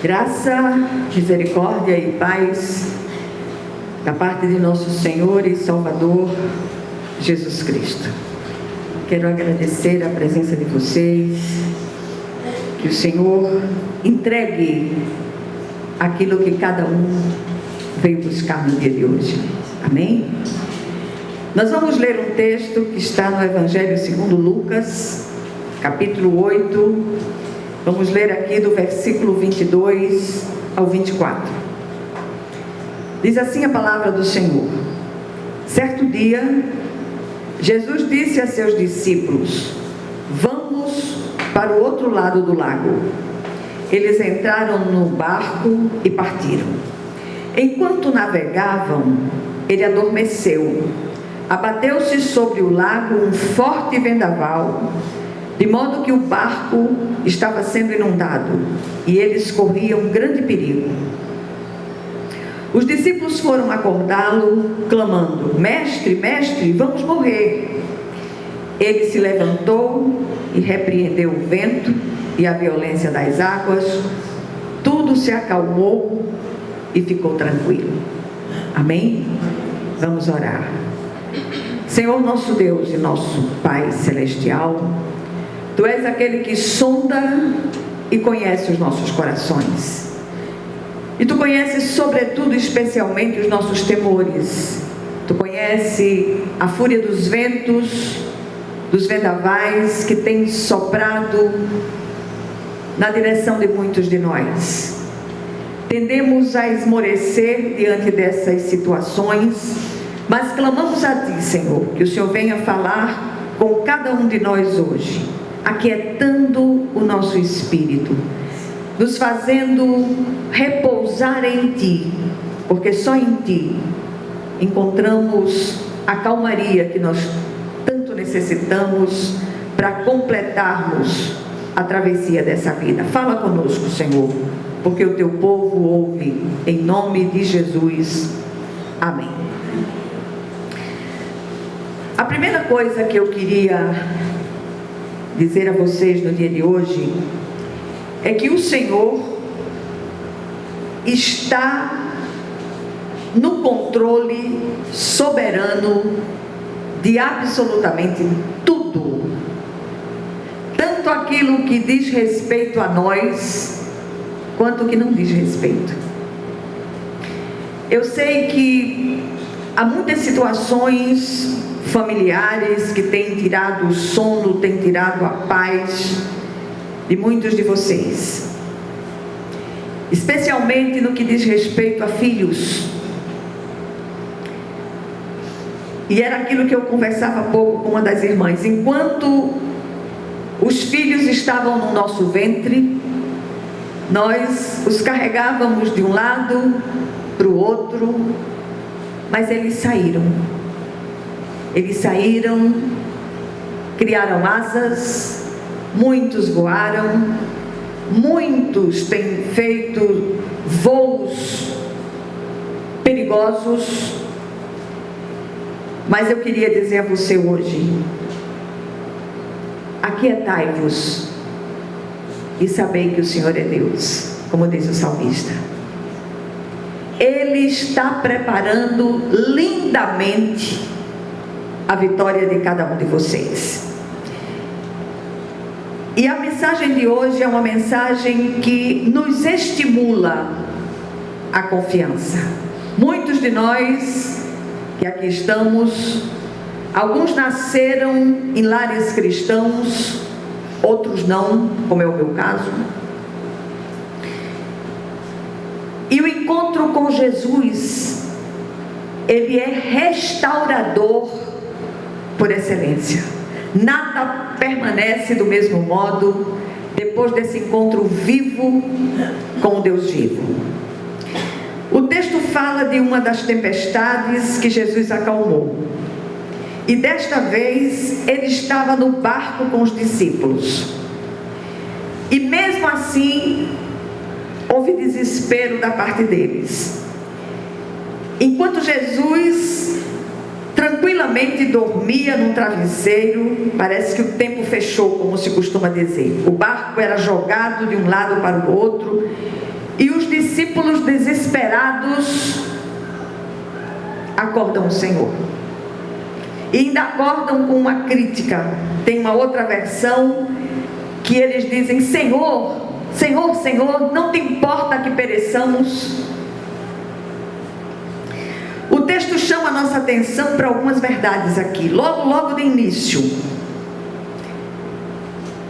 Graça, misericórdia e paz da parte de nosso Senhor e Salvador Jesus Cristo. Quero agradecer a presença de vocês, que o Senhor entregue aquilo que cada um veio buscar no dia de hoje. Amém? Nós vamos ler um texto que está no Evangelho segundo Lucas, capítulo 8. Vamos ler aqui do versículo 22 ao 24. Diz assim a palavra do Senhor: Certo dia, Jesus disse a seus discípulos: Vamos para o outro lado do lago. Eles entraram no barco e partiram. Enquanto navegavam, ele adormeceu. Abateu-se sobre o lago um forte vendaval, de modo que o barco estava sendo inundado, e eles corriam grande perigo. Os discípulos foram acordá-lo, clamando: Mestre, mestre, vamos morrer. Ele se levantou e repreendeu o vento e a violência das águas. Tudo se acalmou e ficou tranquilo. Amém? Vamos orar. Senhor nosso Deus e nosso Pai Celestial, Tu és aquele que sonda e conhece os nossos corações. E Tu conheces sobretudo, especialmente, os nossos temores. Tu conheces a fúria dos ventos, dos vendavais que têm soprado na direção de muitos de nós. Tendemos a esmorecer diante dessas situações, mas clamamos a Ti, Senhor, que o Senhor venha falar com cada um de nós hoje, aquietando o nosso espírito, nos fazendo repousar em Ti, porque só em Ti encontramos a calmaria que nós tanto necessitamos para completarmos a travessia dessa vida. Fala conosco, Senhor, porque o Teu povo ouve, em nome de Jesus. Amém. A primeira coisa que eu queria dizer a vocês no dia de hoje é que o Senhor está no controle soberano de absolutamente tudo, tanto aquilo que diz respeito a nós quanto o que não diz respeito. Eu sei que há muitas situações familiares que têm tirado o sono, têm tirado a paz de muitos de vocês, especialmente no que diz respeito a filhos. E era aquilo que eu conversava há pouco com uma das irmãs. Enquanto os filhos estavam no nosso ventre, nós os carregávamos de um lado para o outro, mas eles saíram. Eles saíram, criaram asas, muitos voaram, muitos têm feito voos perigosos, mas eu queria dizer a você hoje: aquietai-vos e sabei que o Senhor é Deus, como diz o salmista. Ele está preparando lindamente a vitória de cada um de vocês. E a mensagem de hoje é uma mensagem que nos estimula a confiança. Muitos de nós que aqui estamos, alguns nasceram em lares cristãos, outros não, como é o meu caso. E o encontro com Jesus, ele é restaurador por excelência. Nada permanece do mesmo modo depois desse encontro vivo com o Deus vivo. O texto fala de uma das tempestades que Jesus acalmou. E desta vez ele estava no barco com os discípulos. E mesmo assim, houve desespero da parte deles. Enquanto Jesus tranquilamente dormia num travesseiro, parece que o tempo fechou, como se costuma dizer. O barco era jogado de um lado para o outro E os discípulos desesperados acordam o Senhor. E ainda acordam com uma crítica. Tem uma outra versão que eles dizem: Senhor, Senhor, Senhor, não te importa que pereçamos? O texto chama a nossa atenção para algumas verdades aqui, logo de início.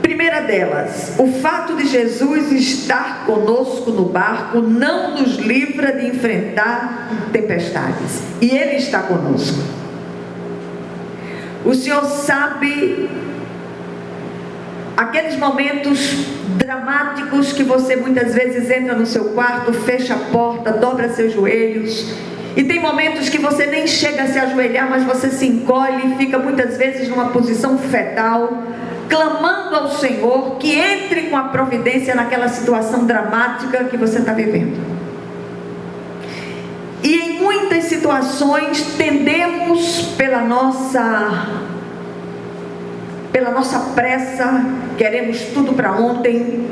Primeira delas, o fato de Jesus estar conosco no barco não nos livra de enfrentar tempestades. E Ele está conosco. O Senhor sabe aqueles momentos dramáticos que você muitas vezes entra no seu quarto, fecha a porta, dobra seus joelhos. E tem momentos que você nem chega a se ajoelhar, mas você se encolhe e fica muitas vezes numa posição fetal, clamando ao Senhor que entre com a providência naquela situação dramática que você está vivendo. E em muitas situações tendemos pela nossa pressa, queremos tudo para ontem.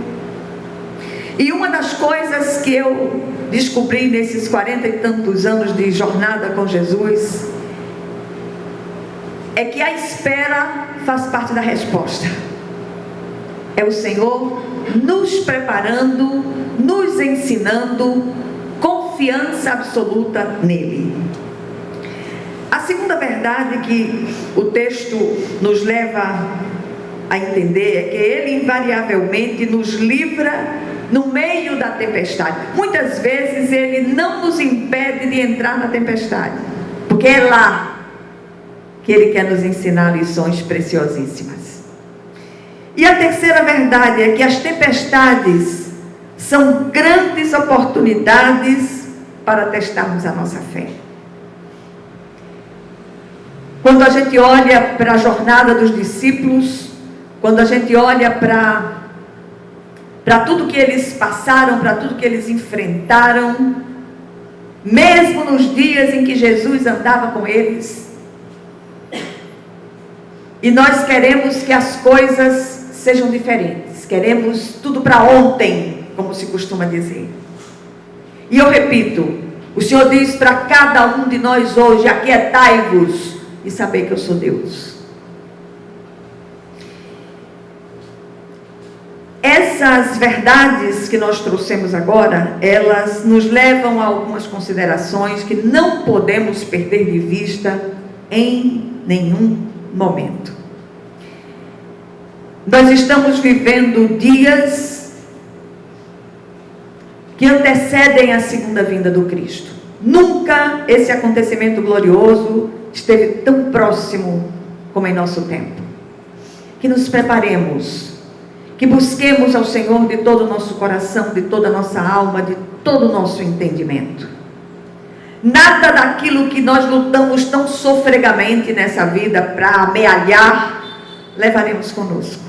E uma das coisas que eu descobri nesses 40 e tantos anos de jornada com Jesus é que a espera faz parte da resposta. É o Senhor nos preparando, nos ensinando, confiança absoluta nele. A segunda verdade que o texto nos leva a entender é que Ele invariavelmente nos livra no meio da tempestade. Muitas vezes Ele não nos impede de entrar na tempestade, porque é lá que Ele quer nos ensinar lições preciosíssimas. E a terceira verdade é que as tempestades são grandes oportunidades para testarmos a nossa fé. Quando a gente olha para a jornada dos discípulos, quando a gente olha para tudo que eles passaram, para tudo que eles enfrentaram, mesmo nos dias em que Jesus andava com eles, e nós queremos que as coisas sejam diferentes, queremos tudo para ontem, como se costuma dizer. E eu repito, o Senhor diz para cada um de nós hoje: aquietai-vos e saber que eu sou Deus. Essas verdades que nós trouxemos agora, elas nos levam a algumas considerações que não podemos perder de vista em nenhum momento. Nós estamos vivendo dias que antecedem a segunda vinda do Cristo. Nunca esse acontecimento glorioso esteve tão próximo como em nosso tempo. Que nos preparemos, que busquemos ao Senhor de todo o nosso coração, de toda a nossa alma, de todo o nosso entendimento. Nada daquilo que nós lutamos tão sofregamente nessa vida para amealhar, levaremos conosco.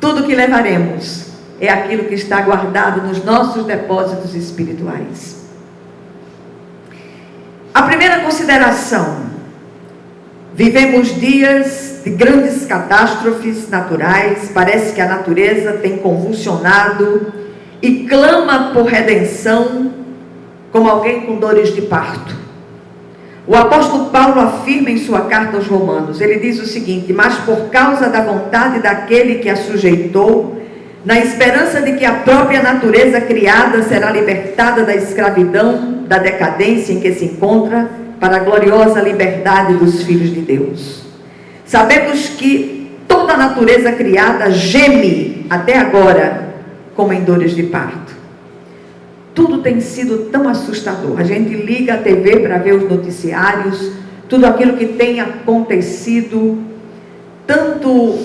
Tudo que levaremos é aquilo que está guardado nos nossos depósitos espirituais. A primeira consideração: vivemos dias de grandes catástrofes naturais. Parece que a natureza tem convulsionado e clama por redenção, como alguém com dores de parto. O apóstolo Paulo afirma em sua carta aos Romanos, ele diz o seguinte: mas por causa da vontade daquele que a sujeitou, na esperança de que a própria natureza criada será libertada da escravidão, da decadência em que se encontra, para a gloriosa liberdade dos filhos de Deus. Sabemos que toda a natureza criada geme até agora, como em dores de parto. Tudo tem sido tão assustador. A gente liga a TV para ver os noticiários, tudo aquilo que tem acontecido, tanto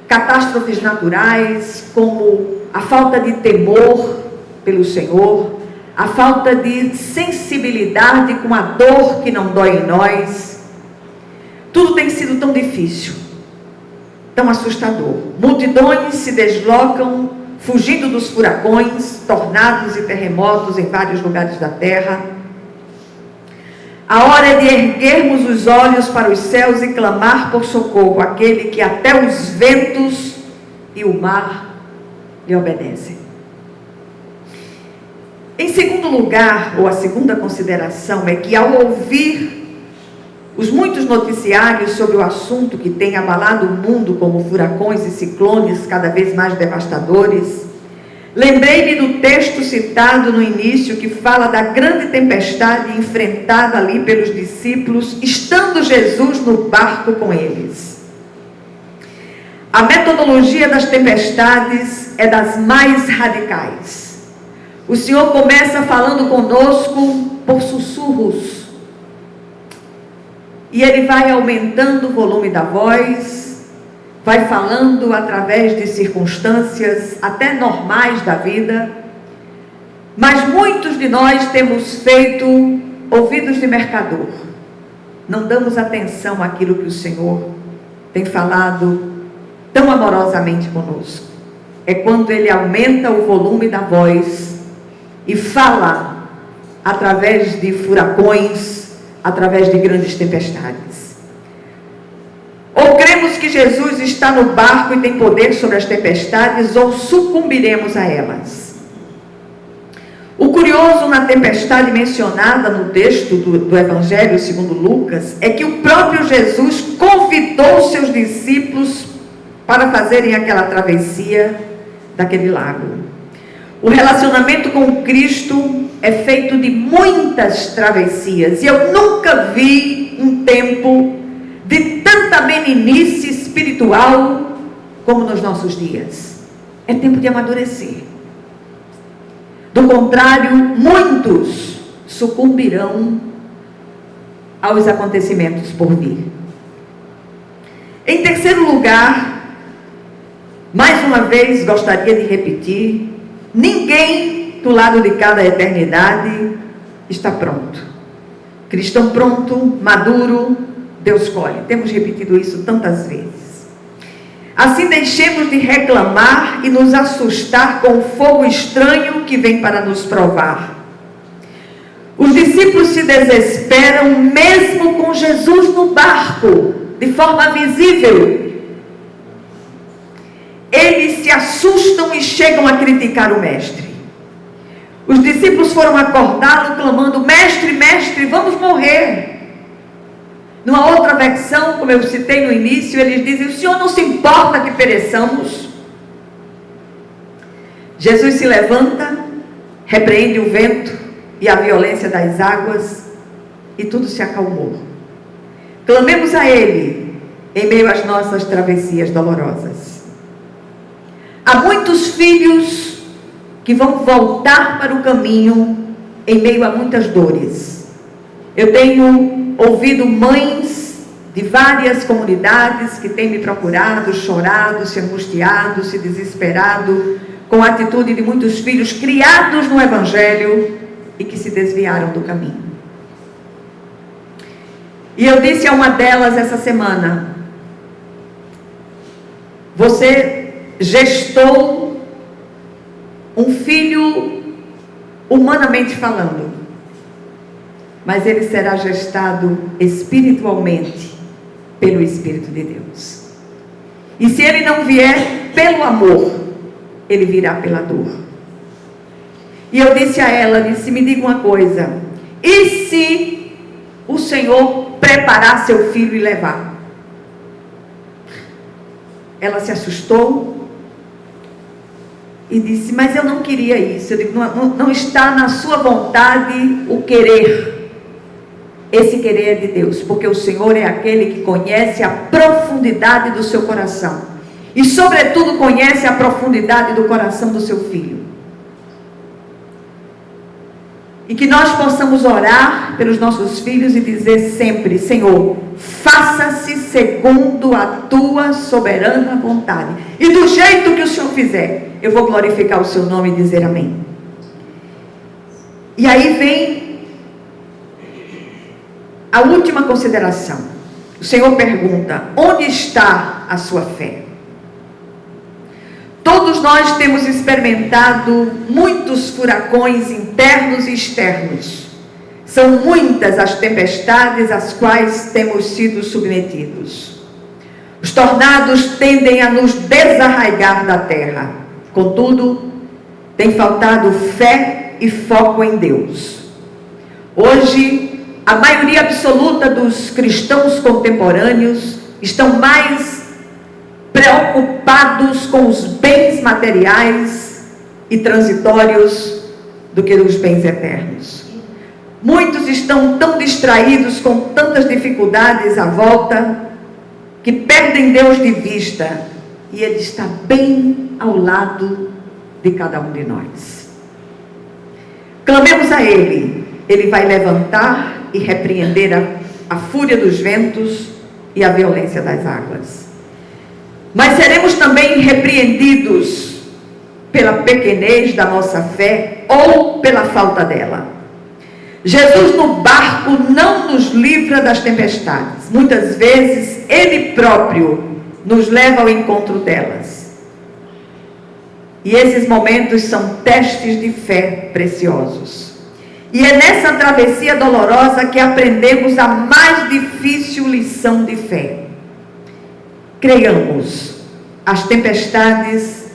catástrofes naturais, como a falta de temor pelo Senhor, a falta de sensibilidade com a dor que não dói em nós. Tudo tem sido tão difícil, tão assustador. Multidões se deslocam, fugindo dos furacões, tornados e terremotos em vários lugares da terra. A hora é de erguermos os olhos para os céus e clamar por socorro àquele que até os ventos e o mar lhe obedecem. Em segundo lugar, ou a segunda consideração, é que ao ouvir os muitos noticiários sobre o assunto que tem abalado o mundo, como furacões e ciclones cada vez mais devastadores, lembrei-me do texto citado no início, que fala da grande tempestade enfrentada ali pelos discípulos, estando Jesus no barco com eles. A metodologia das tempestades é das mais radicais. O Senhor começa falando conosco por sussurros. E Ele vai aumentando o volume da voz, vai falando através de circunstâncias até normais da vida. Mas muitos de nós temos feito ouvidos de mercador. Não damos atenção àquilo que o Senhor tem falado tão amorosamente conosco. É quando Ele aumenta o volume da voz e fala através de furacões, através de grandes tempestades. Ou cremos que Jesus está no barco e tem poder sobre as tempestades, ou sucumbiremos a elas. O curioso na tempestade mencionada no texto do Evangelho segundo Lucas é que o próprio Jesus convidou seus discípulos para fazerem aquela travessia daquele lago. O relacionamento com Cristo é feito de muitas travessias. E eu nunca vi um tempo de tanta meninice espiritual como nos nossos dias. É tempo de amadurecer. Do contrário, muitos sucumbirão aos acontecimentos por vir. Em terceiro lugar, mais uma vez gostaria de repetir: ninguém do lado de cada eternidade está pronto. Cristão pronto, maduro, Deus escolhe. Temos repetido isso tantas vezes. Assim deixemos de reclamar e nos assustar com o fogo estranho que vem para nos provar. Os discípulos se desesperam mesmo com Jesus no barco, de forma visível. Eles se assustam e chegam a criticar o mestre. Os discípulos foram acordá-lo clamando: mestre, mestre, vamos morrer. Numa outra versão, como eu citei no início, eles dizem: o Senhor não se importa que pereçamos? Jesus se levanta, repreende o vento e a violência das águas, e tudo se acalmou. Clamemos a Ele em meio às nossas travessias dolorosas. Há muitos filhos que vão voltar para o caminho em meio a muitas dores. Eu tenho ouvido mães de várias comunidades que têm me procurado, chorado, se angustiado, se desesperado, com a atitude de muitos filhos criados no Evangelho e que se desviaram do caminho. E eu disse a uma delas essa semana: você gestou um filho humanamente falando, mas ele será gestado espiritualmente pelo Espírito de Deus. E se ele não vier pelo amor, ele virá pela dor. E eu disse a ela, me diga uma coisa: e se o Senhor preparar seu filho e levar? Ela se assustou e disse: mas eu não queria isso. Eu digo: não está na sua vontade o querer. Esse querer é de Deus, porque o Senhor é aquele que conhece a profundidade do seu coração e sobretudo conhece a profundidade do coração do seu filho. E que nós possamos orar pelos nossos filhos e dizer sempre: Senhor, faça-se segundo a tua soberana vontade. E do jeito que o Senhor fizer, eu vou glorificar o seu nome e dizer amém. E aí vem a última consideração. O Senhor pergunta: onde está a sua fé? Todos nós temos experimentado muitos furacões internos e externos. São muitas as tempestades às quais temos sido submetidos. Os tornados tendem a nos desarraigar da terra. Contudo, tem faltado fé e foco em Deus. Hoje, a maioria absoluta dos cristãos contemporâneos estão mais preocupados com os bens materiais e transitórios do que os bens eternos. Muitos estão tão distraídos com tantas dificuldades à volta que perdem Deus de vista, e Ele está bem ao lado de cada um de nós. Clamemos a Ele, Ele vai levantar e repreender a fúria dos ventos e a violência das águas. Mas seremos também repreendidos pela pequenez da nossa fé ou pela falta dela. Jesus no barco não nos livra das tempestades. Muitas vezes Ele próprio nos leva ao encontro delas. E esses momentos são testes de fé preciosos. E é nessa travessia dolorosa que aprendemos a mais difícil lição de fé. Creiamos, as tempestades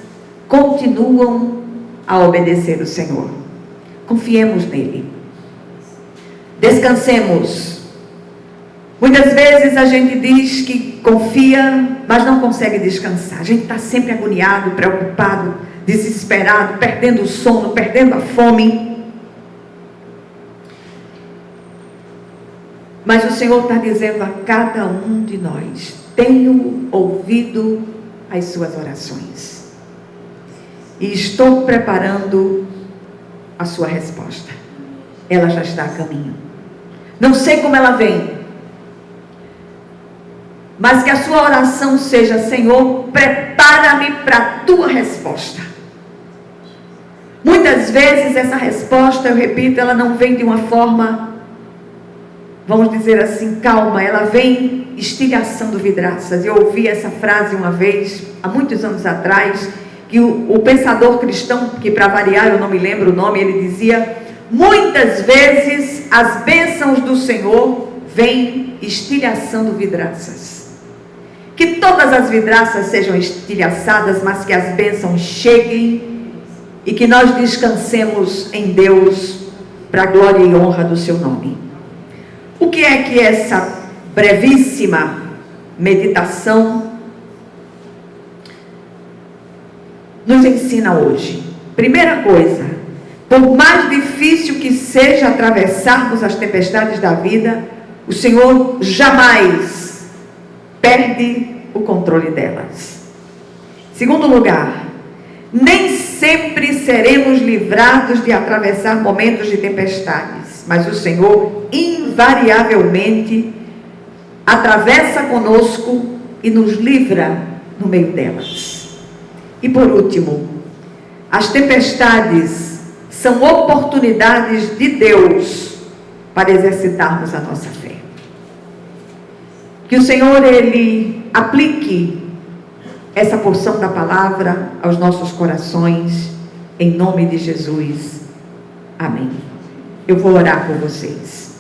continuam a obedecer o Senhor. Confiemos nele. Descansemos. Muitas vezes a gente diz que confia, mas não consegue descansar. A gente está sempre agoniado, preocupado, desesperado, perdendo o sono, perdendo a fome. Mas o Senhor está dizendo a cada um de nós: tenho ouvido as suas orações e estou preparando a sua resposta. Ela já está a caminho. Não sei como ela vem, mas que a sua oração seja: Senhor, prepara-me para a tua resposta. Muitas vezes essa resposta, eu repito, ela não vem de uma forma, vamos dizer assim, calma. Ela vem estilhaçando vidraças. Eu ouvi essa frase uma vez, há muitos anos atrás, que o pensador cristão, que para variar eu não me lembro o nome, ele dizia: muitas vezes as bênçãos do Senhor vêm estilhaçando vidraças. Que todas as vidraças sejam estilhaçadas, mas que as bênçãos cheguem e que nós descansemos em Deus para a glória e honra do seu nome. O que é que essa brevíssima meditação nos ensina hoje? Primeira coisa, por mais difícil que seja atravessarmos as tempestades da vida, o Senhor jamais perde o controle delas. Segundo lugar, nem sempre seremos livrados de atravessar momentos de tempestades, mas o Senhor invariavelmente atravessa conosco e nos livra no meio delas. E por último, as tempestades são oportunidades de Deus para exercitarmos a nossa fé. Que o Senhor, Ele aplique essa porção da palavra aos nossos corações, em nome de Jesus. Amém. Eu vou orar por vocês.